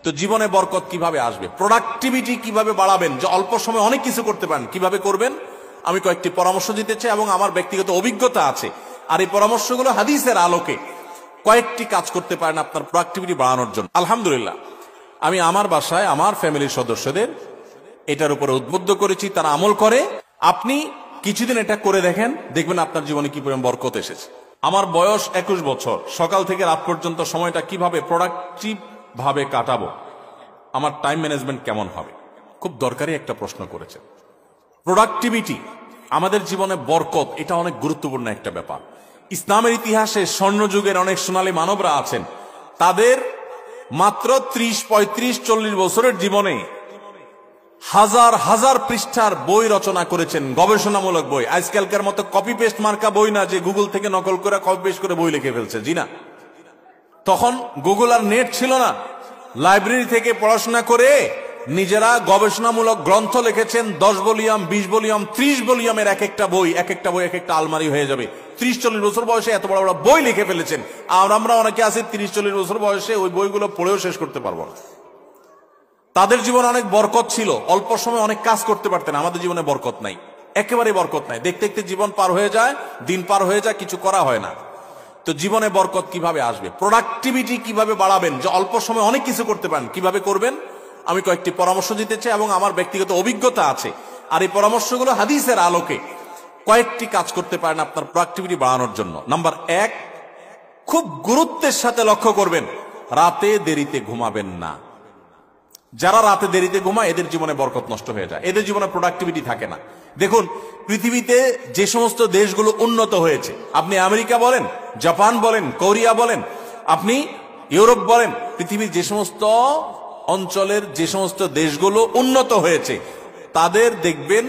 তো জীবনে বরকত কিভাবে আসবে, প্রোডাক্টিভিটি কিভাবে বাড়াবেন, যে অল্প সময় অনেক কিছু করতে পারেন, কিভাবে করবেন আমি কয়েকটি পরামর্শ দিতে চাই এবং আমার ব্যক্তিগত অভিজ্ঞতা আছে। আর এই পরামর্শগুলো হাদিসের আলোকে কয়েকটি কাজ করতে পারেন আপনার প্রোডাক্টিভিটি বাড়ানোর জন্য। আলহামদুলিল্লাহ, আমি আমার বাসায় আমার ফ্যামিলির সদস্যদের এটার উপরে উদ্বুদ্ধ করেছি, তারা আমল করে। আপনি কিছুদিন এটা করে দেখেন, দেখবেন আপনার জীবনে কি পরিমাণ বরকত এসেছে। আমার বয়স 21 বছর, সকাল থেকে রাত পর্যন্ত সময়টা কিভাবে প্রোডাক্টিভ ভাবে কাটাবো, আমার টাইম ম্যানেজমেন্ট কেমন হবে, খুব দরকারি একটা প্রশ্ন করেছে। প্রোডাক্টিভিটি আমাদের জীবনে বরকত, এটা অনেক গুরুত্বপূর্ণ একটা ব্যাপার। ইসলামের ইতিহাসে স্বর্ণযুগের অনেক সোনালী মানবরা আছেন, তাদের মাত্র 30, 35, 40 বছরের জীবনে হাজার হাজার পৃষ্ঠার বই রচনা করেছেন, গবেষণামূলক বই। আজকালকার মতো কপি পেস্ট মার্কা বই না, যে গুগল থেকে নকল করে কপি পেস্ট করে বই লিখে ফেলছে, জি না। তখন গুগল আর নেট ছিল না, লাইব্রেরি থেকে পড়াশোনা করে নিজেরা গবেষণামূলক গ্রন্থ লিখেছেন। 10 ভলিউম, 20 ভলিউম, 30 ভলিউমের এক একটা বই এক একটা আলমারি হয়ে যাবে। 30-40 বছর বয়সে এত বড় বড় বই লিখে ফেলেছেন। আর আমরা অনেকে আছি 30-40 বছর বয়সে ওই বইগুলো পড়েও শেষ করতে পারবো না। তাদের জীবনে অনেক বরকত ছিল, অল্প সময় অনেক কাজ করতে পারতেন। আমাদের জীবনে বরকত নাই, একেবারে বরকত নাই। দেখতে দেখতে জীবন পার হয়ে যায়, দিন পার হয়ে যায়, কিছু করা হয় না। তো জীবনে বরকত কিভাবে আসবে, প্রোডাক্টিভিটি কিভাবে বাড়াবেন, যে অল্প সময় অনেক কিছু করতে পারেন, কিভাবে করবেন আমি কয়েকটি পরামর্শ দিতে চাই এবং আমার ব্যক্তিগত অভিজ্ঞতা আছে। আর এই পরামর্শগুলো হাদিসের আলোকে কয়েকটি কাজ করতে পারেন আপনার প্রোডাক্টিভিটি বাড়ানোর জন্য। নাম্বার 1, খুব গুরুত্বের সাথে লক্ষ্য করবেন, রাতে দেরিতে ঘুমাবেন না। যারা রাতে দেরিতে ঘুমায় এদের জীবনে বরকত নষ্ট হয়ে যায়, এদের জীবনে প্রোডাক্টিভিটি থাকে না। দেখুন, পৃথিবীতে যে সমস্ত দেশগুলো উন্নত হয়েছে, আপনি আমেরিকা বলেন, জাপান বলেন, কোরিয়া বলেন, আপনি ইউরোপ বলেন, পৃথিবীর যে সমস্ত অঞ্চলের যে সমস্ত দেশগুলো উন্নত হয়েছে, তাদের দেখবেন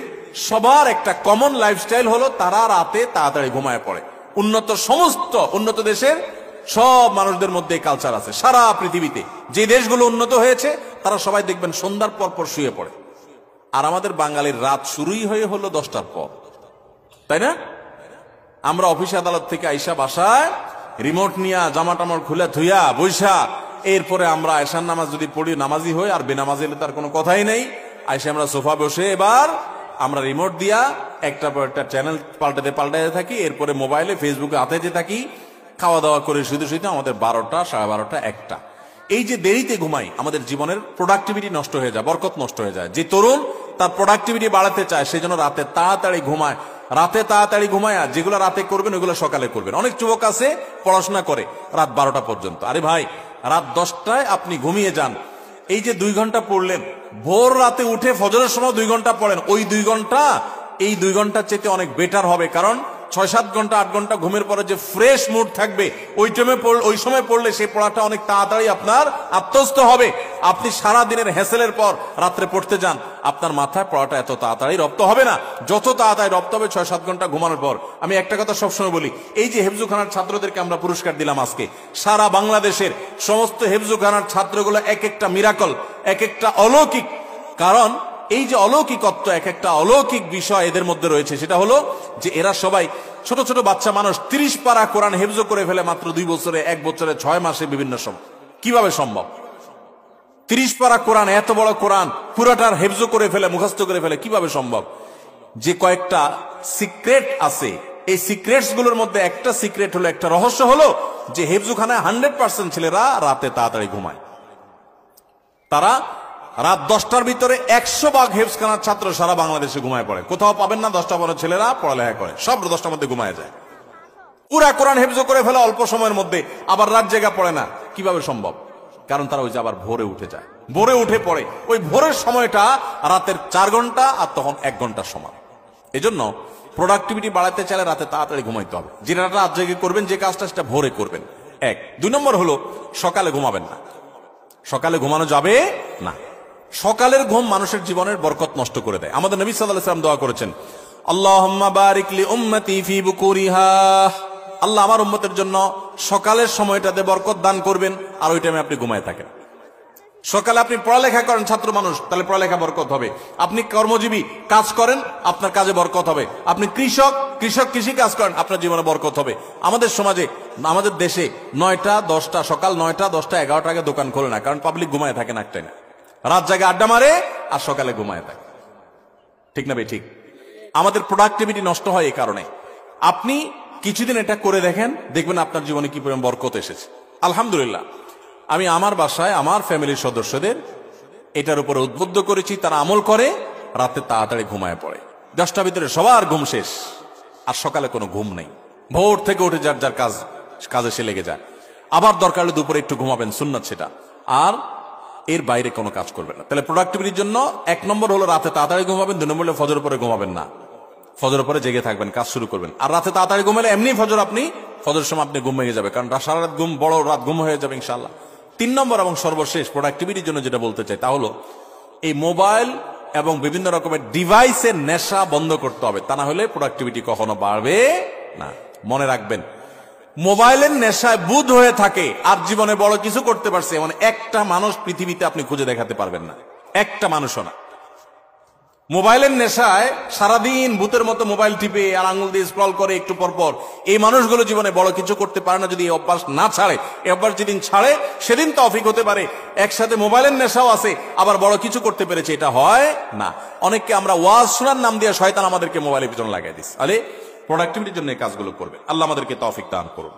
সবার একটা কমন লাইফস্টাইল হলো তারা রাতে তাড়াতাড়ি ঘুমায় পড়ে। সমস্ত উন্নত দেশের সব মানুষদের মধ্যে কালচার আছে। সারা পৃথিবীতে যে দেশগুলো উন্নত হয়েছে তারা সবাই দেখবেন সন্ধ্যার পর পর শুয়ে পড়ে। আর আমাদের বাঙালির রাত শুরুই হলো 10টার পর, তাই না? আমরা অফিস আদালত থেকে আইসা বাসায় রিমোট নিয়া জামা টামার খুলে ধুইয়া বৈশা, এরপরে আমরা এশার নামাজ যদি পড়ি, নামাজি হই, আর বেনামাজি হলে তার কোনো কথাই নেই। আইসা আমরা সোফা বসে এবার আমরা রিমোট দিয়া একটা পর একটা চ্যানেল পাল্টাতে থাকি, এরপরে মোবাইলে ফেসবুকে হাতে থাকি, খাওয়া দাওয়া করে শুধু আমাদের 12টা, 12:30, 1টা। এই যে দেরিতে ঘুমাই, আমাদের জীবনের প্রোডাক্টিভিটি নষ্ট হয়ে যায়, বরকত নষ্ট হয়ে যায়। যে তরুণ তার প্রোডাক্টিভিটি বাড়াতে চায়, সেই জন্য রাতে তাড়াতাড়ি ঘুমায়। রাতে তাড়াতাড়ি ঘুমায়, আর যেগুলো রাতে করবেন ওইগুলো সকালে করবেন। অনেক যুবক আছে পড়াশোনা করে রাত 12টা পর্যন্ত। আরে ভাই, রাত 10টায় আপনি ঘুমিয়ে যান। এই যে 2 ঘন্টা পড়লেন, ভোর রাতে উঠে ফজরের সময় 2 ঘন্টা পড়েন, ওই 2 ঘন্টা এই 2 ঘন্টার চেয়ে অনেক বেটার হবে। কারণ 6-7 ঘন্টা 8 ঘন্টা ঘুমের পরে যে ফ্রেশ মুড থাকবে, ওই সময় পড়লে সেই পড়াটা অনেক তাড়াতাড়ি আপনার আত্মস্থ হবে। আপনি সারা দিনের হ্যাসেলের পর রাত্রে পড়তে যান, আপনার মাথায় পড়াটা এত তাড়াতাড়ি রপ্ত হবে না, যত তাড়াতাড়ি রপ্ত হবে 6-7 ঘন্টা ঘুমানোর পর। আমি একটা কথা সবসময় বলি, এই যে হেফজুখানার ছাত্রদেরকে আমরা পুরস্কার দিলাম আজকে, সারা বাংলাদেশের সমস্ত হেফজুখানার ছাত্রগুলো এক একটা মিরাকল, এক একটা অলৌকিক। কারণ এই যে অলৌকিকত্ব, এক একটা অলৌকিক বিষয় এদের মধ্যে রয়েছে, সেটা হলো যে এরা সবাই ছোট ছোট বাচ্চা মানুষ। 30 পারা কোরআন হেফজ করে ফেলে মাত্র 2 বছরে, 1 বছরে, 6 মাসে, বিভিন্ন সময়। কিভাবে সম্ভব? 30 পারা কোরআন, এত বড় কোরআন পুরাটার হেফজ করে ফেলে, মুখস্থ করে ফেলে, কিভাবে সম্ভব? যে কয়েকটা সিক্রেট আছে, এই সিক্রেটস গুলোর মধ্যে একটা সিক্রেট হলো, একটা রহস্য হলো যে হেফজুখানায় 100% ছেলেরা রাতে তাড়াতাড়ি ঘুমায়। তারা রাত 10টার ভিতরে 100 ভাগ হেফজখানার ছাত্র সারা বাংলাদেশে ঘুমায় পড়ে। কোথাও পাবেন না 10টা বড় ছেলেরা পড়ালেখা করে, সব 10টার মধ্যে ঘুমায় যায়। পুরা কোরআন হেফজ করে ফেলে অল্প সময়ের মধ্যে, আবার রাত জেগা পড়ে না। কিভাবে সম্ভব? কারণ তারা ওই যে আবার ভোরে উঠে যায়, ভোরে উঠে পড়ে। ওই ভোরের সময়টা রাতের 4 ঘন্টা, আর তখন 1 ঘন্টার সময়। এজন্য প্রোডাক্টিভিটি বাড়াতে চাইলে রাতে তাড়াতাড়ি ঘুমাইতে হবে। যেটা রাত জেগে করবেন, যে কাজটা, সেটা ভোরে করবেন। 1। 2 নম্বর হলো সকালে ঘুমাবেন না। সকালে ঘুমানো যাবে না। সকালের ঘুম মানুষের জীবনের বরকত নষ্ট করে দেয়। আমাদের নবী সাল্লাল্লাহু আলাইহি ওয়াসাল্লাম দোয়া করেছেন, আল্লাহুম্মা বারিক লি উম্মতি ফি বুকুরিহা, আল্লাহ আমার উম্মতের জন্য সকালের সময়টাতে বরকত দান করবেন, আর ওই টাইমে আপনি ঘুমায় থাকেন। সকালে আপনি পড়ালেখা করেন, ছাত্র মানুষ, তাহলে পড়ালেখা বরকত হবে। আপনি কর্মজীবী কাজ করেন, আপনার কাজে বরকত হবে। আপনি কৃষক কৃষি কাজ করেন, আপনার জীবনে বরকত হবে। আমাদের সমাজে, আমাদের দেশে 9টা 10টা, সকাল 9টা 10টা 11টা আগে দোকান খোলে না, কারণ পাবলিক ঘুমায় থাকে না, একটা না, রাত জায়গা আড্ডা মারে আর সকালে ঘুমায় থাকে। ঠিক না ভাই? ঠিক। আমাদের প্রোডাক্টিভিটি নষ্ট হয় এই কারণে। আপনি কিছুদিন এটা করে দেখেন, দেখবেন আপনার জীবনে কি পরিমাণ বরকত এসেছে। আলহামদুলিল্লাহ, আমি আমার বাসায় আমার ফ্যামিলির সদস্যদের এটার উপরে উদ্বুদ্ধ করেছি, তারা আমল করে, রাতে তাড়াতাড়ি ঘুমায় পড়ে। 10টার ভিতরে সবার ঘুম শেষ, আর সকালে কোনো ঘুম নেই। ভোর থেকে উঠে যার যার কাজে সে লেগে যায়। আবার দরকার হলে দুপুরে একটু ঘুমাবেন, সুন্নাত সেটা, আর এর বাইরে কোনো কাজ করবেন না। তাহলে প্রোডাক্টিভিটির জন্য 1 নম্বর হলো রাতে তাড়াতাড়ি ঘুমাবেন, 2 নম্বর হলো ফজর পরে ঘুমাবেন না, ফজর পরে জেগে থাকবেন, কাজ শুরু করবেন। আর রাতে তাড়াতাড়ি ঘুমালে এমনি ফজরের সময় আপনি ঘুম ভেঙে যাবে, কারণ সারা রাত ঘুম, বড় রাত ঘুম হয়ে যাবে ইনশাআল্লাহ। 3 নম্বর এবং সর্বশেষ প্রোডাক্টিভিটির জন্য যেটা বলতে চাই তা হলো এই মোবাইল এবং বিভিন্ন রকমের ডিভাইসের নেশা বন্ধ করতে হবে, তা না হলে প্রোডাক্টিভিটি কখনো বাড়বে না। মনে রাখবেন, মোবাইলের নেশায় বুধ হয়ে থাকে আর জীবনে বড় কিছু করতে পারছে মানে একটা মানুষ পৃথিবীতে আপনি খুঁজে দেখাতে পারবেন না, একটা মানুষও না। মোবাইলের নেশায় সারাদিন ভূতের মতো মোবাইল টিপে আর আঙুল দিয়ে স্ক্রল করে একটু পর পর, এই মানুষগুলো জীবনে বড় কিছু করতে পারে না যদি এই অভ্যাস না ছাড়ে। এই অভ্যাস যেদিন ছাড়ে সেদিন তৌফিক হতে পারে, একসাথে মোবাইলের নেশাও আছে আবার বড় কিছু করতে পেরেছে, এটা হয় না। অনেককে আমরা ওয়াজ শোনার নাম দিয়ে শয়তান আমাদেরকে মোবাইলের পিছনে লাগাই দিস। আরে প্রোডাক্টিভিটির জন্য এই কাজগুলো করবে। আল্লাহ আমাদেরকে তৌফিক দান করুন।